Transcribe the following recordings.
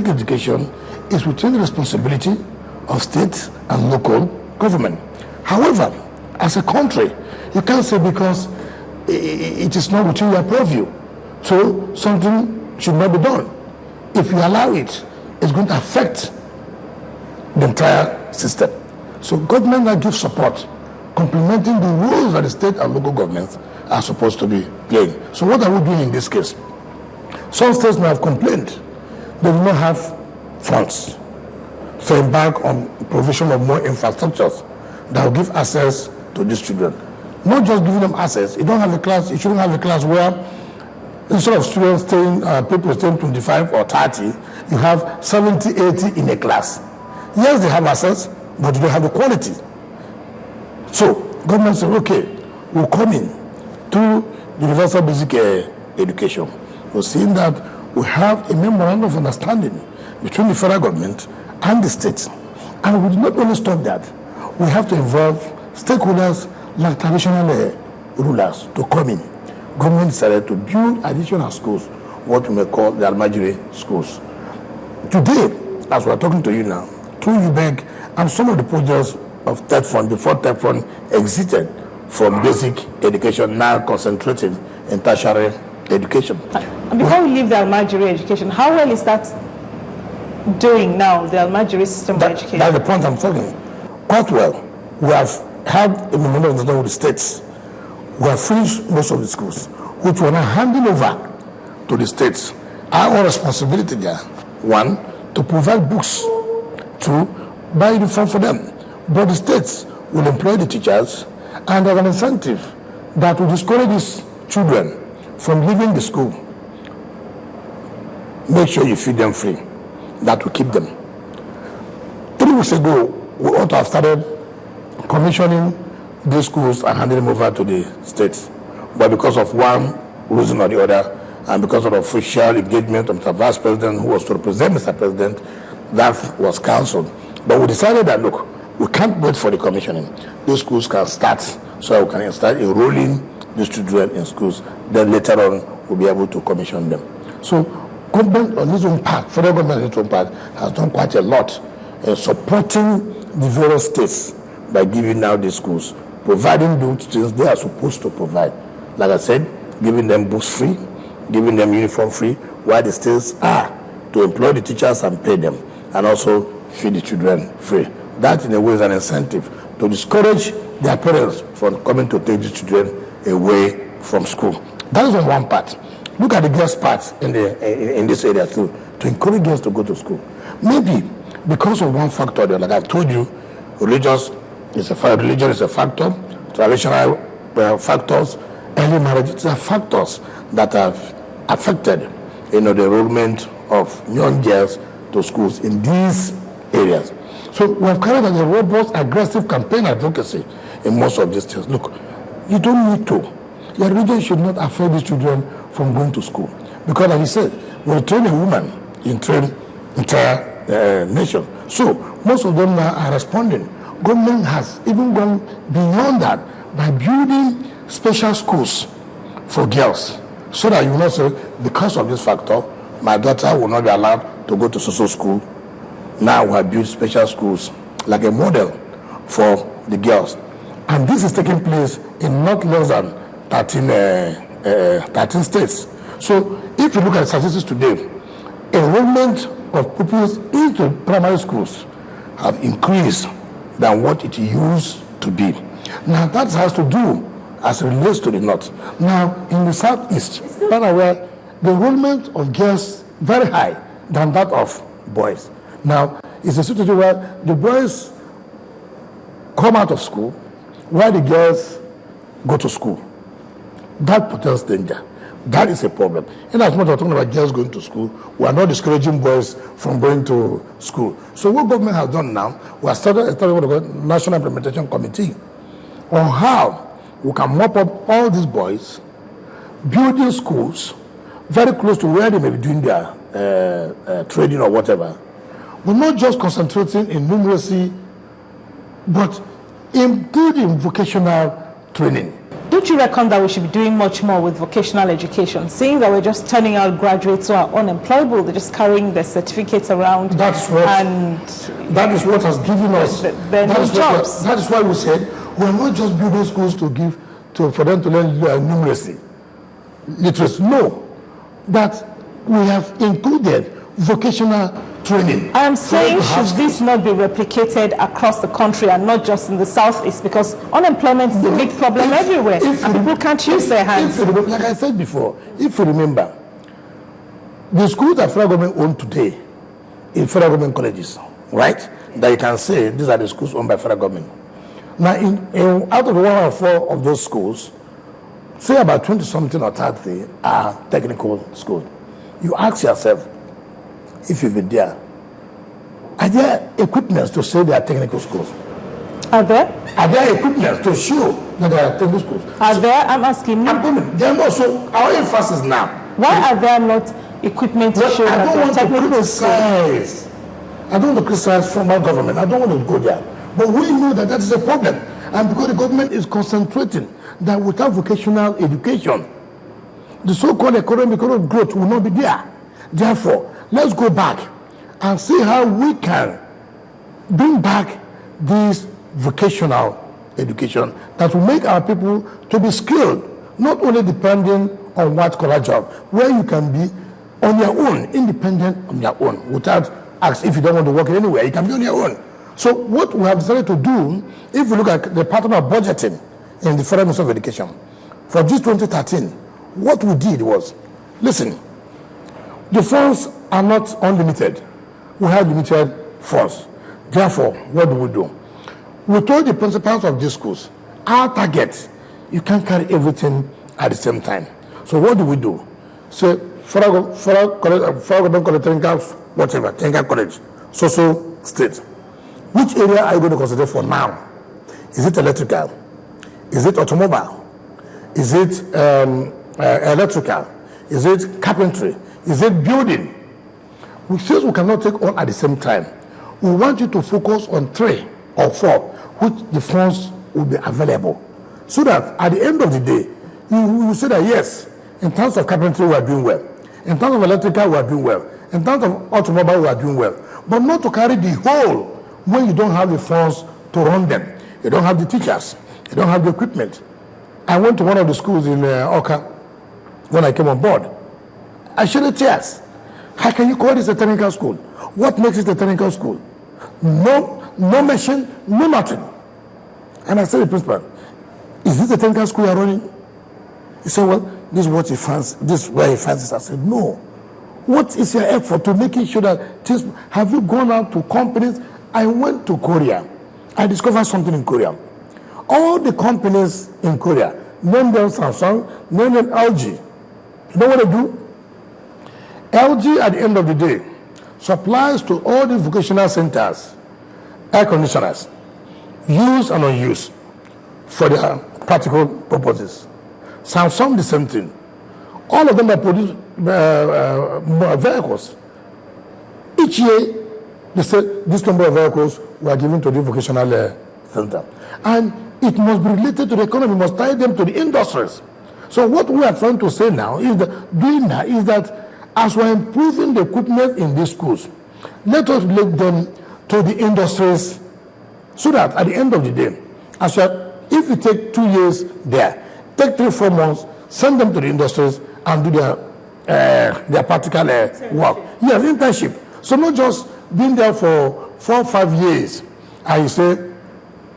basic education is within the responsibility of state and local government. However, as a country, you can't say because it is not within your purview, so something should not be done. If you allow it, it's going to affect the entire system. So government now gives support, complementing the roles that the state and local governments are supposed to be playing. So what are we doing in this case? Some states may have complained they do not have funds to embark on provision of more infrastructures that will give access to these children. Not just giving them access, you don't have a class, you shouldn't have a class where instead of students staying, people staying 25 or 30, you have 70, 80 in a class. Yes, they have access, but they have the quality. So government said, okay, we'll come in to universal basic education. We're seeing that we have a memorandum of understanding between the federal government and the states. And we do not only stop that, we have to involve stakeholders like traditional rulers to come in. Government decided to build additional schools, what we may call the Almajiri schools. Today, as we're talking to you now, through UBEG and some of the projects of third fund, before third fund exited from basic education, now concentrating in tertiary education. And before we leave the Almajiri education, how well is that doing now, the Almajiri system of education? That's the point I'm talking. Quite well. We have had a memorandum of understanding with the states. We have finished most of the schools, which we are now handing over to the states. Our responsibility there, one, to provide books, two, buy uniform for them. But the states will employ the teachers and have an incentive that will discourage these children from leaving the school. Make sure you feed them free. That will keep them. 3 weeks ago, we ought to have started commissioning these schools and handing them over to the states. But because of one reason or the other, and because of the official engagement of Mr. Vice President, who was to represent Mr. President, that was cancelled. But we decided that, look, we can't wait for the commissioning. These schools can start, so we can start enrolling these children in schools. Then later on, we'll be able to commission them. So government on its own part, federal government on its own part, has done quite a lot in supporting the various states by giving now these schools, providing those things they are supposed to provide. Like I said, giving them books free, giving them uniform free, while the states are to employ the teachers and pay them, and also feed the children free. That in a way is an incentive to discourage their parents from coming to take the children away from school. That is on one part. Look at the girls' part in this area too, to encourage girls to go to school. Maybe because of one factor, like I've told you, religion is a factor, traditional factors, early marriage are factors that have affected, the enrollment of young girls to schools in these areas. So we have carried out a robust, aggressive campaign advocacy in most of these things. Look, you don't need to. Your religion should not affect these children from going to school. Because like you said, when you train a woman, you train entire nation. So most of them now are responding. Government has even gone beyond that by building special schools for girls, so that you will not say, because of this factor, my daughter will not be allowed to go to social school. Now we have built special schools like a model for the girls. And this is taking place in not less than 13 states. So if you look at the statistics today, enrollment of pupils into primary schools have increased than what it used to be. Now that has to do as it relates to the north. Now in the southeast, where the enrollment of girls very high than that of boys. Now it's a situation where the boys come out of school while the girls go to school. That portends danger. That is a problem. In as much as we're talking about girls going to school, we are not discouraging boys from going to school. So what government has done now, we have started what we call National Implementation Committee on how we can mop up all these boys, building schools very close to where they may be doing their training or whatever. We're not just concentrating in numeracy, but including vocational training. Don't you reckon that we should be doing much more with vocational education, seeing that we're just turning out graduates who are unemployable, they're just carrying their certificates around? That is what has given us jobs. That is why we said we're not just building schools for them to learn numeracy, literacy. No, that we have included vocational training. I am saying, should this not be replicated across the country and not just in the southeast? Because unemployment is a big problem everywhere, and people can't use their hands. Like I said before, if you remember, the schools that federal government own today in federal government colleges, right? That you can say these are the schools owned by federal government. Now, out of 104 of those schools, say about 20-something or 30 are technical schools. You ask yourself, if you've been there, are there equipments to say they are technical schools? Are there? Are there equipments to show that they are technical schools? Are there? I'm asking you. They are not. So our emphasis now. Why are there not equipment to show that they are technical schools? I don't want to criticize former government. I don't want to go there. But we know that is a problem. And because the government is concentrating that without vocational education, the so-called economic growth will not be there. Therefore, let's go back and see how we can bring back this vocational education that will make our people to be skilled, not only depending on white-collar job, where you can be on your own, independent on your own, without asking if you don't want to work anywhere, you can be on your own. So what we have decided to do, if we look at the pattern of budgeting in the Federal Ministry of Education, for this 2013, what we did was, listen, the funds are not unlimited. We have limited funds. Therefore, what do? We told the principals of these schools, our target, you can't carry everything at the same time. So what do? So, Federal Government College, Technical College, social state. Which area are you going to consider for now? Is it electrical? Is it automobile? Is it electrical? Is it carpentry? Is it building? We say we cannot take all at the same time. We want you to focus on 3 or 4, which the funds will be available. So that at the end of the day, you will say that yes, in terms of carpentry we are doing well. In terms of electrical we are doing well. In terms of automobile we are doing well. But not to carry the whole when you don't have the funds to run them. You don't have the teachers. You don't have the equipment. I went to one of the schools in Oka when I came on board. I shed tears. How can you call this a technical school? What makes it a technical school? No machine, no nothing. And I said to the principal, is this a technical school you're running? He said, well, this is what he fancies. This is where he fancies. I said, no. What is your effort to making sure that things, have you gone out to companies? I went to Korea. I discovered something in Korea. All the companies in Korea, name them Samsung, name them LG. You know what they do? LG, at the end of the day, supplies to all the vocational centers air conditioners, used and unused, for their practical purposes. Samsung, the same thing. All of them that produce vehicles. Each year, they say this number of vehicles were given to the vocational center. And it must be related to the economy, must tie them to the industries. So what we are trying to say now is that as we're improving the equipment in these schools, let us relate them to the industries so that at the end of the day, if you take 2 years there, take 3-4 months, send them to the industries and do their practical work. Yes, internship. So not just being there for 4 or 5 years and you say,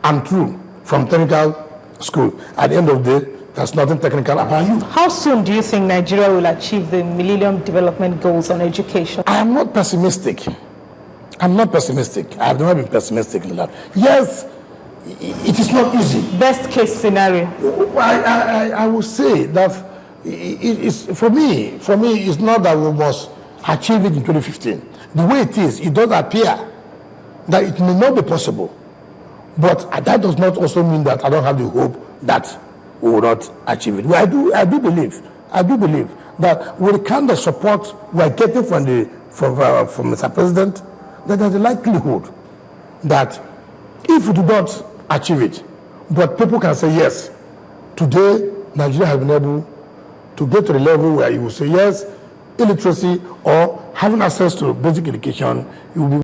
I'm through from technical school. At the end of the day, there's nothing technical about you. How soon do you think Nigeria will achieve the Millennium Development Goals on education? I am not pessimistic. I'm not pessimistic. I have never been pessimistic in that. Yes, it is not easy. Best case scenario? I would say that for me, it's not that we must achieve it in 2015. The way it is, it does appear that it may not be possible. But that does not also mean that I don't have the hope that we will not achieve it. I do believe that with the kind of support we are getting from Mr. President, that there's a likelihood that if we do not achieve it, but people can say, yes, today Nigeria has been able to get to the level where you will say, yes, illiteracy or having access to basic education, you will be